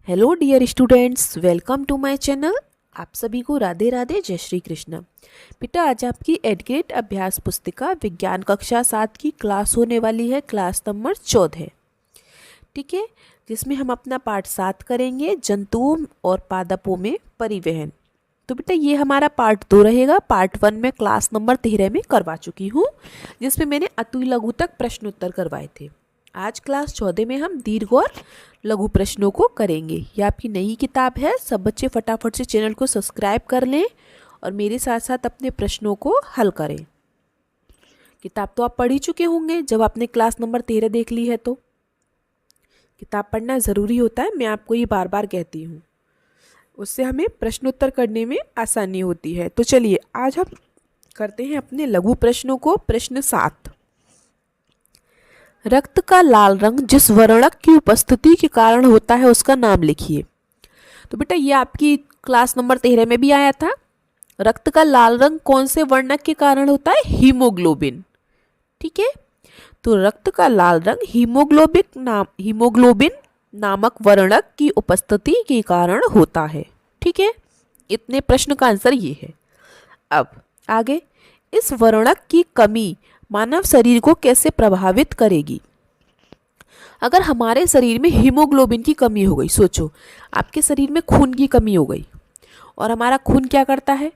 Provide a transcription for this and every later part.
Hello dear students, welcome to my channel. आप सभी को राधे राधे, जय श्री कृष्ण। बेटा, आज आपकी एडग्रेड अभ्यास पुस्तिका विज्ञान कक्षा 7 की क्लास होने वाली है, क्लास नंबर 14। ठीक है, जिसमें हम अपना पाठ 7 करेंगे, जंतुओं और पादपों में परिवहन। तो बेटा, ये हमारा पार्ट 2 रहेगा। पार्ट 1 में क्लास नंबर 13 में करवा चुकी हूँ, जिसमें मैंने अतु लघु तक प्रश्नोत्तर करवाए थे। आज क्लास 14 में हम दीर्घ और लघु प्रश्नों को करेंगे। ये आपकी नई किताब है। सब बच्चे फटाफट से चैनल को सब्सक्राइब कर लें और मेरे साथ साथ अपने प्रश्नों को हल करें। किताब तो आप पढ़ ही चुके होंगे जब आपने क्लास नंबर 13 देख ली है। तो किताब पढ़ना ज़रूरी होता है, मैं आपको ये बार बार कहती हूँ। उससे हमें प्रश्नोत्तर करने में आसानी होती है। तो चलिए, आज हम करते हैं अपने लघु प्रश्नों को। प्रश्न 7, रक्त का लाल रंग जिस वर्णक की उपस्थिति के कारण होता है उसका नाम लिखिए। तो बेटा, ये आपकी क्लास नंबर 13 में भी आया था। रक्त का लाल रंग कौन से वर्णक के कारण होता है? हीमोग्लोबिन। ठीक है, तो रक्त का लाल रंग हीमोग्लोबिन नामक वर्णक की उपस्थिति के कारण होता है। ठीक है, इतने प्रश्न का आंसर ये है। अब आगे, इस वर्णक की कमी मानव शरीर को कैसे प्रभावित करेगी? अगर हमारे शरीर में हीमोग्लोबिन की कमी हो गई, सोचो आपके शरीर में खून की कमी हो गई, और हमारा खून क्या करता है?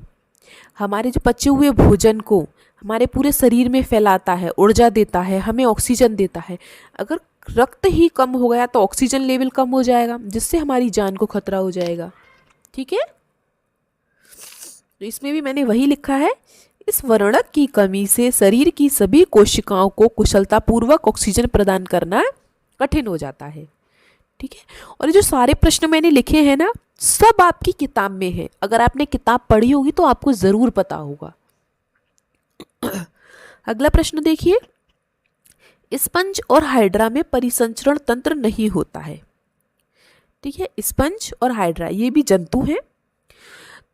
हमारे जो बचे हुए भोजन को हमारे पूरे शरीर में फैलाता है, ऊर्जा देता है, हमें ऑक्सीजन देता है। अगर रक्त ही कम हो गया तो ऑक्सीजन लेवल कम हो जाएगा, जिससे हमारी जान को खतरा हो जाएगा। ठीक है, तो इसमें भी मैंने वही लिखा है, इस वर्णक की कमी से शरीर की सभी कोशिकाओं को कुशलतापूर्वक ऑक्सीजन प्रदान करना कठिन हो जाता है। ठीक है, और ये जो सारे प्रश्न मैंने लिखे हैं ना, सब आपकी किताब में है। अगर आपने किताब पढ़ी होगी तो आपको जरूर पता होगा। अगला प्रश्न देखिए, स्पंज और हाइड्रा में परिसंचरण तंत्र नहीं होता है। ठीक है, स्पंज और हाइड्रा ये भी जंतु हैं,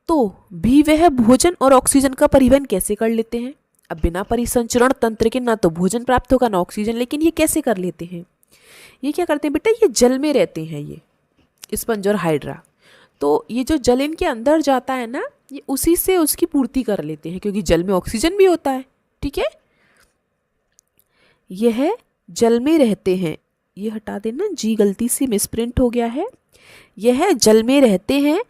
तो भी वह भोजन और ऑक्सीजन का परिवहन कैसे कर लेते हैं? अब बिना परिसंचरण तंत्र के ना तो भोजन प्राप्त होगा ना ऑक्सीजन, लेकिन ये कैसे कर लेते हैं? ये क्या करते हैं बेटा, ये जल में रहते हैं, ये स्पंज और हाइड्रा। तो ये जो जल इनके अंदर जाता है ना, ये उसी से उसकी पूर्ति कर लेते हैं, क्योंकि जल में ऑक्सीजन भी होता है। ठीक है, यह जल में रहते हैं, ये हटा देना, जी गलती से मिसप्रिंट हो गया है। यह जल में रहते हैं,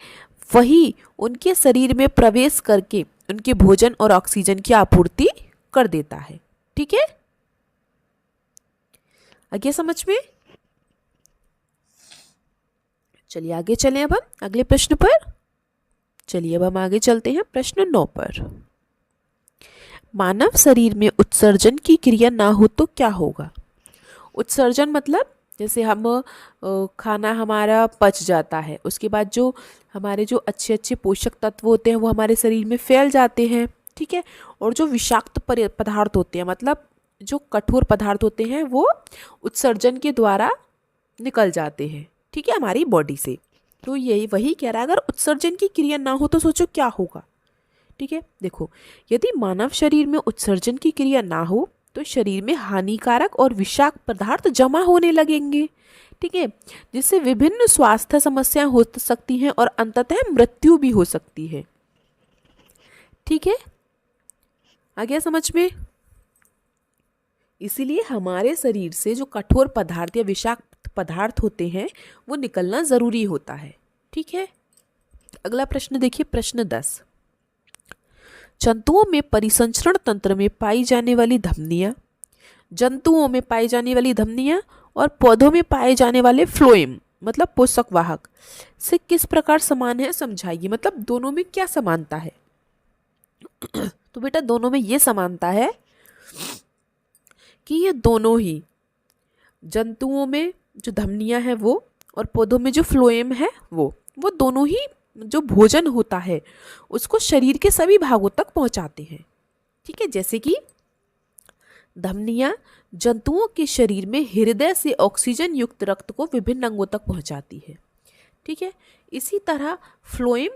वही उनके शरीर में प्रवेश करके उनके भोजन और ऑक्सीजन की आपूर्ति कर देता है। ठीक है, आगे समझ में? चलिए आगे चलें अब हम अगले प्रश्न पर। चलिए अब हम आगे चलते हैं प्रश्न 9 पर। मानव शरीर में उत्सर्जन की क्रिया ना हो तो क्या होगा? उत्सर्जन मतलब जैसे हम खाना हमारा पच जाता है, उसके बाद जो हमारे जो अच्छे अच्छे पोषक तत्व होते हैं वो हमारे शरीर में फैल जाते हैं। ठीक है, और जो विषाक्त पदार्थ होते हैं, मतलब जो कठोर पदार्थ होते हैं, वो उत्सर्जन के द्वारा निकल जाते हैं। ठीक है, हमारी बॉडी से। तो यही वही कह रहा है, अगर उत्सर्जन की क्रिया ना हो तो सोचो क्या होगा। ठीक है, देखो, यदि मानव शरीर में उत्सर्जन की क्रिया ना हो तो शरीर में हानिकारक और विषाक्त पदार्थ जमा होने लगेंगे। ठीक है, जिससे विभिन्न स्वास्थ्य समस्याएं हो सकती हैं और अंततः मृत्यु भी हो सकती है। ठीक है, आ गया समझ में? इसीलिए हमारे शरीर से जो कठोर पदार्थ या विषाक्त पदार्थ होते हैं वो निकलना जरूरी होता है। ठीक है, अगला प्रश्न देखिए, प्रश्न 10। जंतुओं में परिसंचरण तंत्र में पाई जाने वाली धमनियां, जंतुओं में पाई जाने वाली धमनियां और पौधों में पाए जाने वाले फ्लोएम मतलब पोषक वाहक से किस प्रकार समान है, समझाइए। मतलब दोनों में क्या समानता है? तो बेटा, दोनों में ये समानता है कि ये दोनों ही, जंतुओं में जो धमनियां हैं वो, और पौधों में जो फ्लोएम है वो दोनों ही जो भोजन होता है उसको शरीर के सभी भागों तक पहुंचाते हैं। ठीक है, जैसे कि धमनियां जंतुओं के शरीर में हृदय से ऑक्सीजन युक्त रक्त को विभिन्न अंगों तक पहुंचाती है। ठीक है, इसी तरह फ्लोएम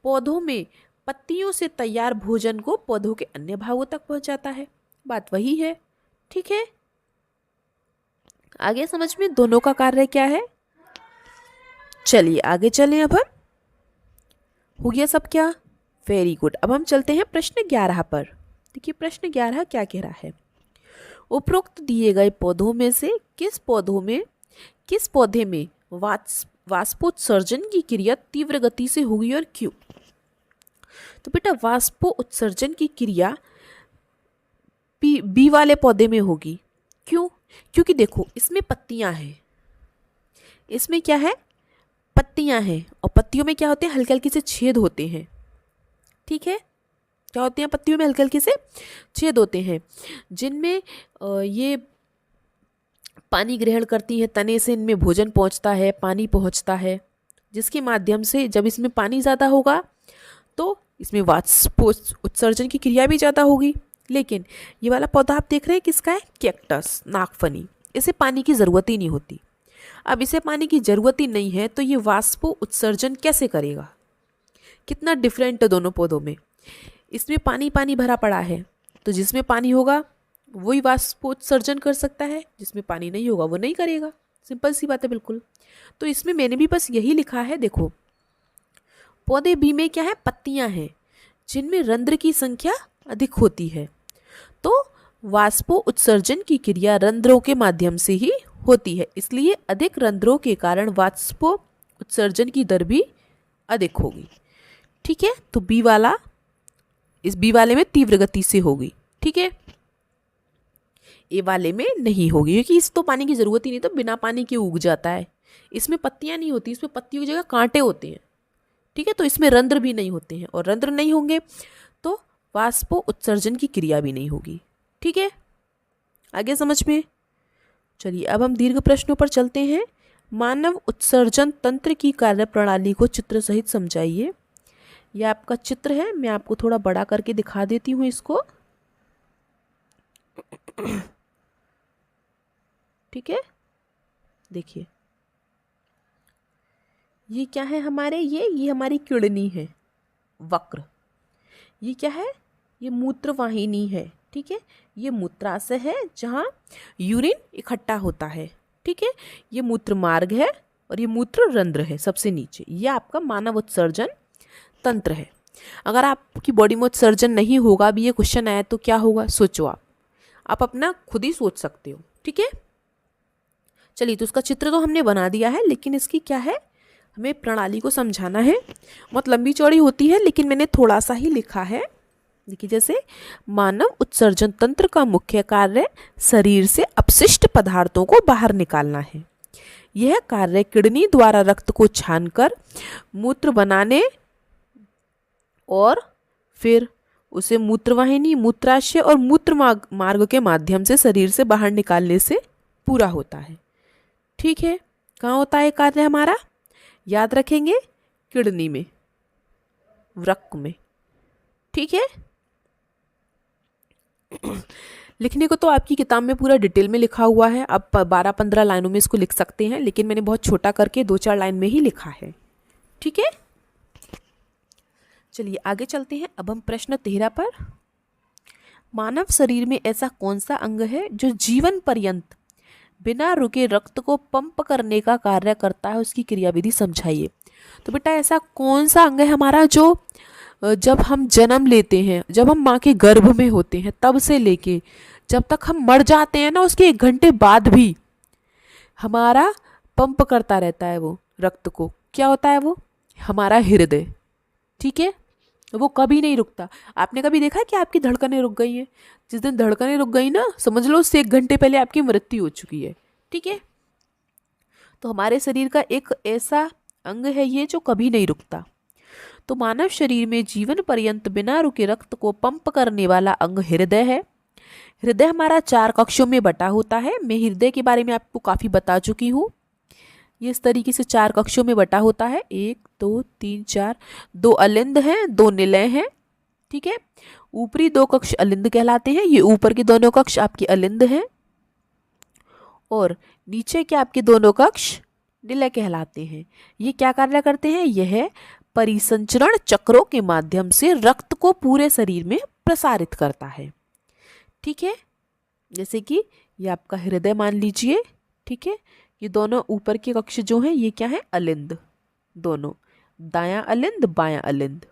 पौधों में पत्तियों से तैयार भोजन को पौधों के अन्य भागों तक पहुंचाता है। बात वही है। ठीक है, आगे समझ में दोनों का कार्य क्या है? चलिए आगे चलें अब हम। हो गया सब क्या? Very good. अब हम चलते हैं प्रश्न 11 पर। देखिए प्रश्न 11 क्या कह रहा है। उपरोक्त दिए गए पौधों में से किस पौधे में वाष्पोत्सर्जन की क्रिया तीव्र गति से होगी और क्यों? तो बेटा वाष्पोत्सर्जन की क्रिया बी वाले पौधे में होगी। क्यों? क्योंकि देखो इसमें पत्तियां हैं, इसमें क्या है? पत्तियां हैं, और पत्तियों में क्या होते हैं? हल्के हल्के से छेद होते हैं। ठीक है, क्या होते हैं? पत्तियों में हल्के हल्के से छेद होते हैं, जिनमें ये पानी ग्रहण करती है, तने से इनमें भोजन पहुंचता है, पानी पहुंचता है, जिसके माध्यम से जब इसमें पानी ज़्यादा होगा तो इसमें वाष्पोत्सर्जन की क्रिया भी ज़्यादा होगी। लेकिन ये वाला पौधा आप देख रहे हैं किसका है? कैक्टस, नागफनी। इसे पानी की ज़रूरत ही नहीं होती। अब इसे पानी की ज़रूरत ही नहीं है तो ये वाष्पोत्सर्जन कैसे करेगा? कितना डिफरेंट है दोनों पौधों में। इसमें पानी पानी भरा पड़ा है, तो जिसमें पानी होगा वही वाष्पोत्सर्जन कर सकता है, जिसमें पानी नहीं होगा वो नहीं करेगा। सिंपल सी बात है बिल्कुल। तो इसमें मैंने भी बस यही लिखा है। देखो पौधे बी में क्या है? पत्तियां हैं, जिनमें रंध्र की संख्या अधिक होती है, तो वाष्पोत्सर्जन की क्रिया रंध्रों के माध्यम से ही होती है, इसलिए अधिक रंध्रों के कारण वाष्पोत्सर्जन की दर भी अधिक होगी। ठीक है, तो बी वाला, इस बी वाले में तीव्र गति से होगी। ठीक है, ए वाले में नहीं होगी, क्योंकि इस तो पानी की जरूरत ही नहीं, तो बिना पानी के उग जाता है। इसमें पत्तियां नहीं होती, इसमें पत्तियों की जगह कांटे होते हैं। ठीक है, तो इसमें रंध्र भी नहीं होते हैं, और रंध्र नहीं होंगे तो वाष्पोत्सर्जन की क्रिया भी नहीं होगी। ठीक है, आगे समझ में। चलिए अब हम दीर्घ प्रश्नों पर चलते हैं। मानव उत्सर्जन तंत्र की कार्य प्रणाली को चित्र सहित समझाइए। यह आपका चित्र है, मैं आपको थोड़ा बड़ा करके दिखा देती हूँ इसको। ठीक है, देखिए ये क्या है हमारे, ये हमारी किडनी है, वक्र। ये क्या है? ये मूत्रवाहिनी है। ठीक है, ये मूत्राशय है जहाँ यूरिन इकट्ठा होता है। ठीक है, ये मूत्र मार्ग है, और ये मूत्र रंध्र है सबसे नीचे। ये आपका मानव उत्सर्जन तंत्र है। अगर आपकी बॉडी में उत्सर्जन नहीं होगा, अभी ये क्वेश्चन आया तो क्या होगा? सोचो आप अपना खुद ही सोच सकते हो। ठीक है, चलिए तो उसका चित्र तो हमने बना दिया है, लेकिन इसकी क्या है, हमें प्रणाली को समझाना है। बहुत लंबी चौड़ी होती है, लेकिन मैंने थोड़ा सा ही लिखा है। देखिए जैसे मानव उत्सर्जन तंत्र का मुख्य कार्य शरीर से अपशिष्ट पदार्थों को बाहर निकालना है। यह कार्य किडनी द्वारा रक्त को छानकर मूत्र बनाने और फिर उसे मूत्रवाहिनी, मूत्राशय और मूत्र मार्ग के माध्यम से शरीर से बाहर निकालने से पूरा होता है। ठीक है, कहाँ होता है कार्य हमारा? याद रखेंगे, किडनी में, वृक्क में। ठीक है, लिखने को तो आपकी किताब में पूरा डिटेल में लिखा हुआ है, आप 12-15 लाइनों में इसको लिख सकते हैं, लेकिन मैंने बहुत छोटा करके 2-4 लाइन में ही लिखा है। ठीक है, चलिए आगे चलते हैं। अब हम प्रश्न 13 पर। मानव शरीर में ऐसा कौन सा अंग है जो जीवन पर्यंत बिना रुके रक्त को पंप करने का कार्य करता है? उसकी क्रियाविधि समझाइए। तो बेटा ऐसा कौन सा अंग है हमारा जो जब हम जन्म लेते हैं, जब हम माँ के गर्भ में होते हैं, तब से लेके जब तक हम मर जाते हैं ना, उसके 1 घंटे बाद भी हमारा पंप करता रहता है वो रक्त को? क्या होता है वो? हमारा हृदय। ठीक है, वो कभी नहीं रुकता। आपने कभी देखा है कि आपकी धड़कनें रुक गई हैं? जिस दिन धड़कनें रुक गई ना, समझ लो उससे 1 घंटे पहले आपकी मृत्यु हो चुकी है। ठीक है, तो हमारे शरीर का एक ऐसा अंग है ये जो कभी नहीं रुकता। तो मानव शरीर में जीवन पर्यंत बिना रुके रक्त को पंप करने वाला अंग हृदय है। हृदय हमारा 4 कक्षों में बटा होता है। मैं हृदय के बारे में आपको काफ़ी बता चुकी हूँ। ये इस तरीके से 4 कक्षों में बटा होता है। 1 2 3 4। 2 अलिंद हैं, 2 निलय हैं। ठीक है, ऊपरी 2 कक्ष अलिंद कहलाते हैं। ये ऊपर के दोनों कक्ष आपके अलिंद हैं, और नीचे के आपके दोनों कक्ष निलय कहलाते हैं। ये क्या कार्य करते हैं? यह परिसंचरण चक्रों के माध्यम से रक्त को पूरे शरीर में प्रसारित करता है। ठीक है, जैसे कि ये आपका हृदय मान लीजिए। ठीक है, ये दोनों ऊपर के कक्ष जो हैं ये क्या है? अलिंद। दोनों, दायां अलिंद बायां अलिंद,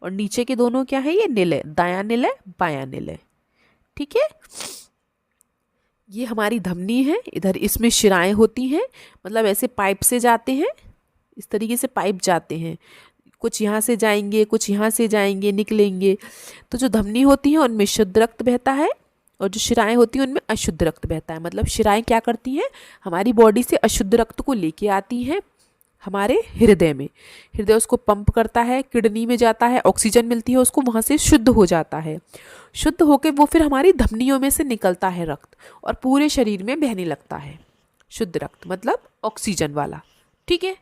और नीचे के दोनों क्या है, ये निलय, दायां निलय बायां निलय। ठीक है, ये हमारी धमनी है, इधर इसमें शिराएं होती हैं, मतलब ऐसे पाइप से जाते हैं, इस तरीके से पाइप जाते हैं, कुछ यहाँ से जाएंगे कुछ यहाँ से जाएंगे निकलेंगे। तो जो धमनी होती है उनमें शुद्ध रक्त बहता है और जो शिराएं होती हैं उनमें अशुद्ध रक्त बहता है। मतलब शिराएं क्या करती हैं, हमारी बॉडी से अशुद्ध रक्त को लेके आती हैं हमारे हृदय में, हृदय उसको पंप करता है, किडनी में जाता है, ऑक्सीजन मिलती है उसको, वहाँ से शुद्ध हो जाता है, शुद्ध होकर वो फिर हमारी धमनियों में से निकलता है रक्त और पूरे शरीर में बहने लगता है शुद्ध रक्त, मतलब ऑक्सीजन वाला। ठीक है,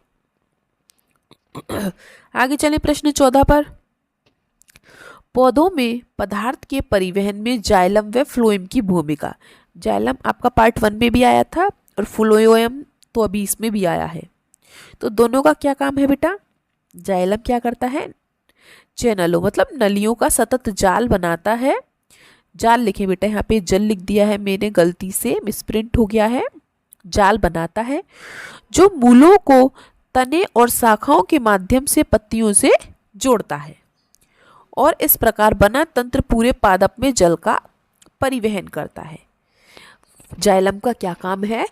आगे चले प्रश्न 14 पर। पौधों में पदार्थ के परिवहन में जाइलम व फ्लोएम की भूमिका। जाइलम आपका पार्ट 1 में भी आया था और फ्लोएम तो अभी इसमें भी आया है। तो दोनों का क्या काम है बेटा, जाइलम क्या करता है, चैनलों मतलब नलियों का सतत जाल बनाता है। जाल लिखे बेटा, यहाँ पे जल लिख दिया है मैंने, गलती से मिसप्रिंट हो गया है। जाल बनाता है जो मूलों को तने और शाखाओं के माध्यम से पत्तियों से जोड़ता है और इस प्रकार बना तंत्र पूरे पादप में जल का परिवहन करता है। जाइलम का क्या काम है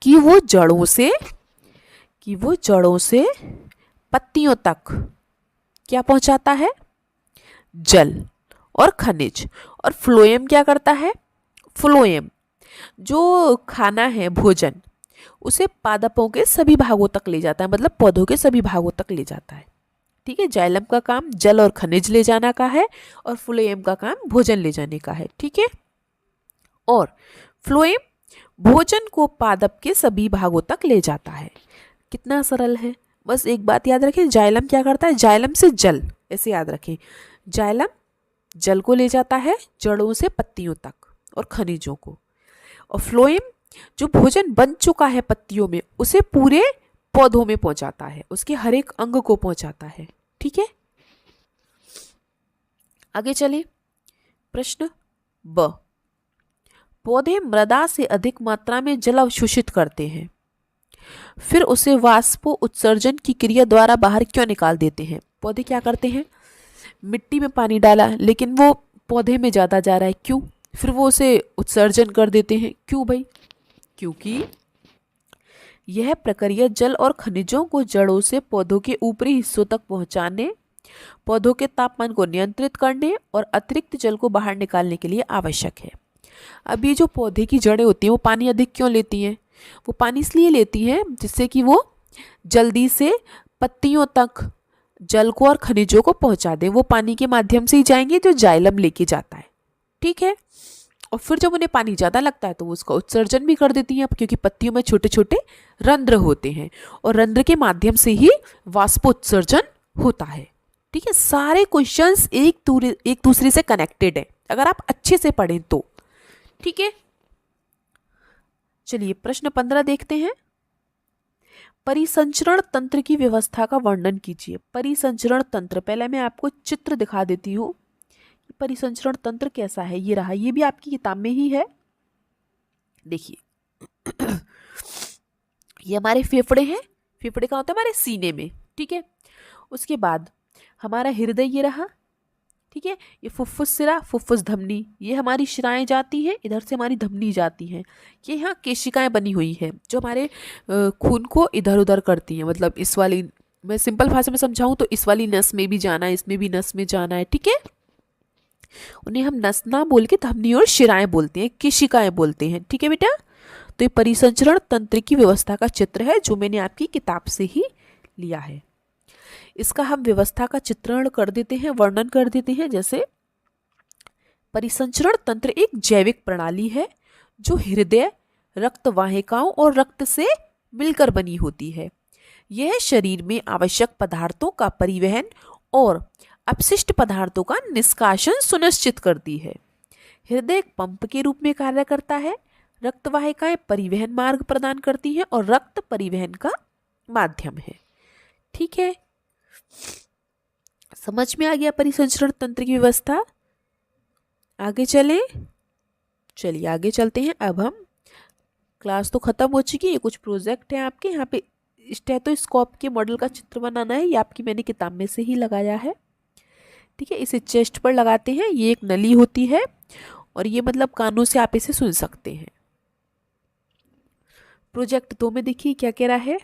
कि वो जड़ों से पत्तियों तक क्या पहुंचाता है, जल और खनिज। और फ्लोएम क्या करता है, फ्लोएम जो खाना है भोजन उसे पादपों के सभी भागों तक ले जाता है, मतलब पौधों के सभी भागों तक ले जाता है। ठीक है, जाइलम का काम जल और खनिज ले जाना का है और फ्लोएम का काम भोजन ले जाने का है। ठीक है, और फ्लोएम भोजन को पादप के सभी भागों तक ले जाता है। कितना सरल है, बस एक बात याद रखें, जाइलम क्या करता है, जाइलम से जल, ऐसे याद रखें, जाइलम जल को ले जाता है जड़ों से पत्तियों तक और खनिजों को, और फ्लोएम जो भोजन बन चुका है पत्तियों में उसे पूरे पौधों में पहुंचाता है, उसके हर एक अंग को पहुंचाता है। ठीक है, आगे चले प्रश्न ब। पौधे मृदा से अधिक मात्रा में जल अवशोषित करते हैं, फिर उसे वाष्पो उत्सर्जन की क्रिया द्वारा बाहर क्यों निकाल देते हैं। पौधे क्या करते हैं, मिट्टी में पानी डाला लेकिन वो पौधे में ज़्यादा जा रहा है, क्यों, फिर वो उसे उत्सर्जन कर देते हैं, क्यों भाई, क्योंकि यह प्रक्रिया जल और खनिजों को जड़ों से पौधों के ऊपरी हिस्सों तक पहुंचाने, पौधों के तापमान को नियंत्रित करने और अतिरिक्त जल को बाहर निकालने के लिए आवश्यक है। अब ये जो पौधे की जड़ें होती हैं वो पानी अधिक क्यों लेती हैं, वो पानी इसलिए लेती हैं जिससे कि वो जल्दी से पत्तियों तक जल को और खनिजों को पहुंचा दें। वो पानी के माध्यम से ही जाएंगे जो जाइलम लेके जाता है। ठीक है, और फिर जब उन्हें पानी ज़्यादा लगता है तो वो उसका उत्सर्जन भी कर देती हैं, क्योंकि पत्तियों में छोटे छोटे रंध्र होते हैं और रंध्र के माध्यम से ही वाष्पोत्सर्जन होता है। ठीक है, सारे क्वेश्चंस एक दूसरे से कनेक्टेड है अगर आप अच्छे से पढ़ें तो। ठीक है, चलिए प्रश्न 15 देखते हैं। परिसंचरण तंत्र की व्यवस्था का वर्णन कीजिए। परिसंचरण तंत्र, पहले मैं आपको चित्र दिखा देती हूँ परिसंचरण तंत्र कैसा है। ये रहा, ये भी आपकी किताब में ही है, देखिए ये हमारे फेफड़े हैं, फेफड़े का होता है हमारे सीने में। ठीक है, उसके बाद हमारा हृदय ये रहा। ठीक है, ये फुफ्फुस सिरा, फुफ्फुस धमनी, ये हमारी शिराएं जाती हैं, इधर से हमारी धमनी जाती हैं। ये यहाँ केशिकाएं बनी हुई हैं जो हमारे खून को इधर उधर करती हैं, मतलब इस वाली, मैं सिंपल भाषा में समझाऊं तो इस वाली नस में भी जाना है, इसमें भी नस में जाना है। ठीक है, उन्हें हम नस ना बोल के धमनी और शिराएं बोलते हैं, केशिकाएं बोलते हैं। ठीक है बेटा, तो ये परिसंचरण तंत्र की व्यवस्था का चित्र है जो मैंने आपकी किताब से ही लिया है। इसका हम व्यवस्था का चित्रण कर देते हैं, वर्णन कर देते हैं। जैसे परिसंचरण तंत्र एक जैविक प्रणाली है जो हृदय, रक्त वाहिकाओं और रक्त से मिलकर बनी होती है। यह शरीर में आवश्यक पदार्थों का परिवहन और अपशिष्ट पदार्थों का निष्कासन सुनिश्चित करती है। हृदय एक पंप के रूप में कार्य करता है, रक्त वाहिकाएं परिवहन मार्ग प्रदान करती हैं और रक्त परिवहन का माध्यम है। ठीक है, समझ में आ गया परिसंचरण तंत्र की व्यवस्था। आगे चलें, चलिए आगे चलते हैं। अब हम, क्लास तो खत्म हो चुकी है, कुछ प्रोजेक्ट है आपके, यहाँ पे स्टेथोस्कोप के मॉडल का चित्र बनाना है, ये आपकी मैंने किताब में से ही लगाया है। ठीक है, इसे चेस्ट पर लगाते हैं, ये एक नली होती है और ये मतलब कानों से आप इसे सुन सकते हैं। प्रोजेक्ट 2 में देखिए क्या कह रहा है।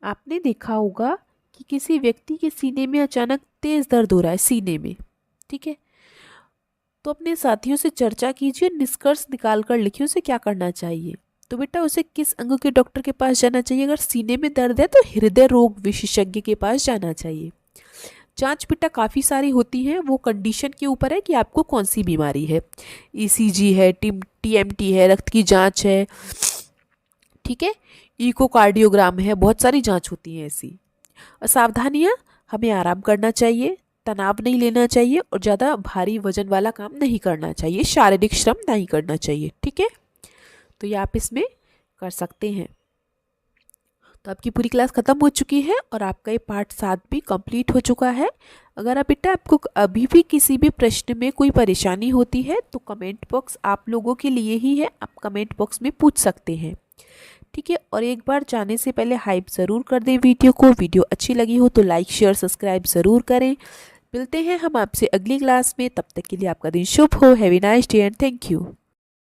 आपने देखा होगा कि किसी व्यक्ति के सीने में अचानक तेज दर्द हो रहा है, सीने में। ठीक है, तो अपने साथियों से चर्चा कीजिए, निष्कर्ष निकाल कर लिखिए उसे क्या करना चाहिए। तो बेटा उसे किस अंग के डॉक्टर के पास जाना चाहिए? अगर सीने में दर्द है तो हृदय रोग विशेषज्ञ के पास जाना चाहिए। जांच बेटा काफ़ी सारी होती हैं, वो कंडीशन के ऊपर है कि आपको कौन सी बीमारी है। ईसीजी है, टीएमटी है, रक्त की जांच है, ठीक है, इकोकार्डियोग्राम है, बहुत सारी जांच होती हैं ऐसी। और सावधानियाँ, हमें आराम करना चाहिए, तनाव नहीं लेना चाहिए और ज़्यादा भारी वजन वाला काम नहीं करना चाहिए, शारीरिक श्रम नहीं करना चाहिए। ठीक है, तो ये आप इसमें कर सकते हैं। तो आपकी पूरी क्लास ख़त्म हो चुकी है और आपका ये पार्ट 7 भी कंप्लीट हो चुका है। अगर आप बेटा आपको अभी भी किसी भी प्रश्न में कोई परेशानी होती है तो कमेंट बॉक्स आप लोगों के लिए ही है, आप कमेंट बॉक्स में पूछ सकते हैं। ठीक है, और एक बार जाने से पहले हाइप ज़रूर कर दें वीडियो को। वीडियो अच्छी लगी हो तो लाइक शेयर सब्सक्राइब ज़रूर करें। मिलते हैं हम आपसे अगली क्लास में, तब तक के लिए आपका दिन शुभ हो। Have a nice day and thank you.